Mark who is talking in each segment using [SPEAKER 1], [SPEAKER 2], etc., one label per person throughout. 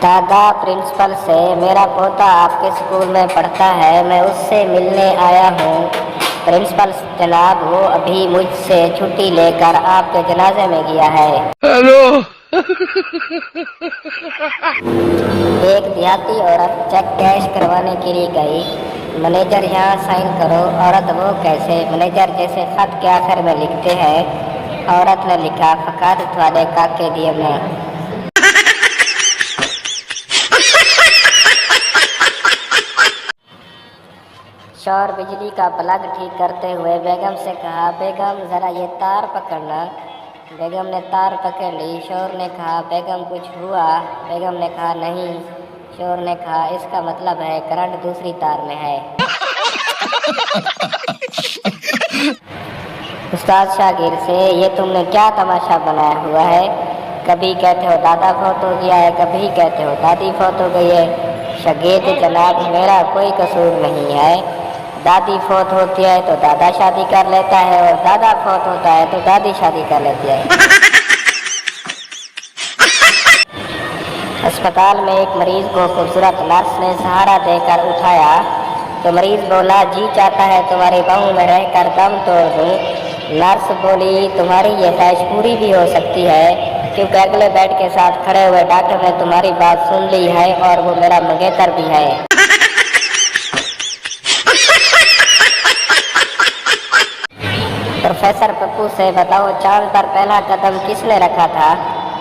[SPEAKER 1] दादा प्रिंसिपल से, मेरा पोता आपके स्कूल में पढ़ता है, मैं उससे मिलने आया हूँ। प्रिंसिपल जनाब, वो अभी मुझसे छुट्टी लेकर आपके जनाजे में गया है।
[SPEAKER 2] हेलो।
[SPEAKER 1] एक देहाती औरत चेक कैश करवाने के लिए गई। मैनेजर, यहाँ साइन करो। औरत, वो कैसे? मैनेजर, जैसे खत के आखिर में लिखते हैं। औरत ने लिखा, फकात थोड़े काके दिए में। शौहर बिजली का प्लग ठीक करते हुए बेगम से कहा, बेगम ज़रा ये तार पकड़ना। बेगम ने तार पकड़ ली। शौहर ने कहा, बेगम कुछ हुआ? बेगम ने कहा, नहीं। शौहर ने कहा, इसका मतलब है करंट दूसरी तार में है। उस्ताद शागिर्द से, ये तुमने क्या तमाशा बनाया हुआ है? कभी कहते हो दादा फौत हो गया है, कभी कहते हो दादी फौत हो गई है। शागिर्द, जनाब मेरा कोई कसूर नहीं है। दादी फौत होती है तो दादा शादी कर लेता है, और दादा फौत होता है तो दादी शादी कर लेती है। अस्पताल में एक मरीज को खूबसूरत नर्स ने सहारा देकर उठाया तो मरीज बोला, जी चाहता है तुम्हारी बाहों में रहकर दम तोड़ दूं। नर्स बोली, तुम्हारी ये ख्वाहिश पूरी भी हो सकती है, क्योंकि अगले बेड के साथ खड़े हुए डॉक्टर ने तुम्हारी बात सुन ली है, और वो मेरा मंगेतर भी है। प्रोफेसर पप्पू से, बताओ चांद पर पहला कदम किसने रखा था?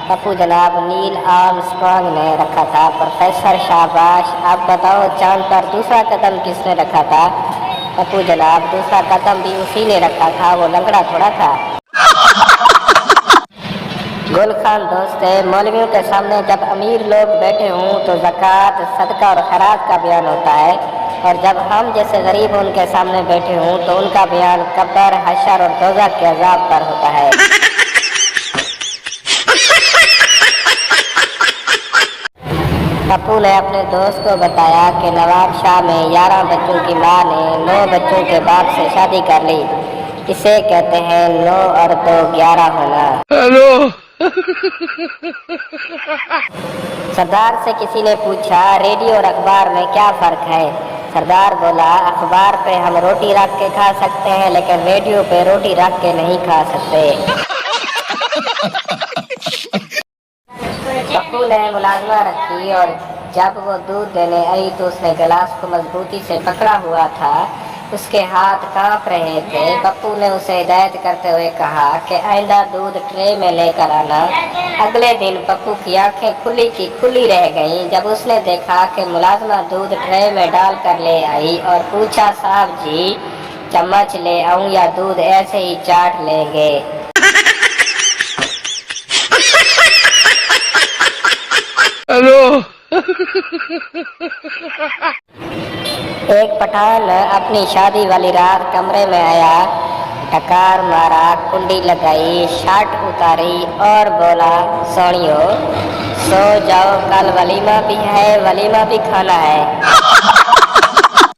[SPEAKER 1] पप्पू जनाब, नील आर्मस्ट्रांग ने रखा था। प्रोफेसर, शाबाश। अब बताओ चांद पर दूसरा कदम किसने रखा था? पप्पू जनाब, दूसरा कदम भी उसी ने रखा था, वो लंगड़ा थोड़ा था। गुल खान दोस्त है, मौलवियों के सामने जब अमीर लोग बैठे हों तो ज़कात, सदका और खैरात का बयान होता है, और जब हम जैसे गरीब उनके सामने बैठे हों तो उनका बयान कब्र, हशर और दोज़ख के अज़ाब पर होता है। पप्पू ने अपने दोस्त को बताया कि नवाब शाह में 11 बच्चों की माँ ने 9 बच्चों के बाप से शादी कर ली। इसे कहते हैं 9 और 2 11 होना।
[SPEAKER 2] हेलो।
[SPEAKER 1] सरदार से किसी ने पूछा, रेडियो और अखबार में क्या फ़र्क है? सरदार बोला, अखबार पे हम रोटी रख के खा सकते हैं, लेकिन रेडियो पे रोटी रख के नहीं खा सकते। पप्पू ने मुलाजमा रखी, और जब वो दूध देने आई तो उसने गिलास को मजबूती से पकड़ा हुआ था। उसके हाथ कांप रहे थे। पप्पू ने उसे हिदायत करते हुए कहा कि आइंदा दूध ट्रे में लेकर आना। अगले दिन पप्पू की आंखें खुली की खुली रह गईं जब उसने देखा कि मुलाजमा दूध ट्रे में डाल कर ले आई और पूछा, साहब जी चम्मच ले आऊं या दूध ऐसे ही चाट लेंगे?
[SPEAKER 2] हेलो।
[SPEAKER 1] एक पठान अपनी शादी वाली रात कमरे में आया, डकार मारा, कुंडी लगाई, शर्ट उतारी और बोला, सोनियो सो जाओ, कल वलीमा भी है, वलीमा भी खाना है।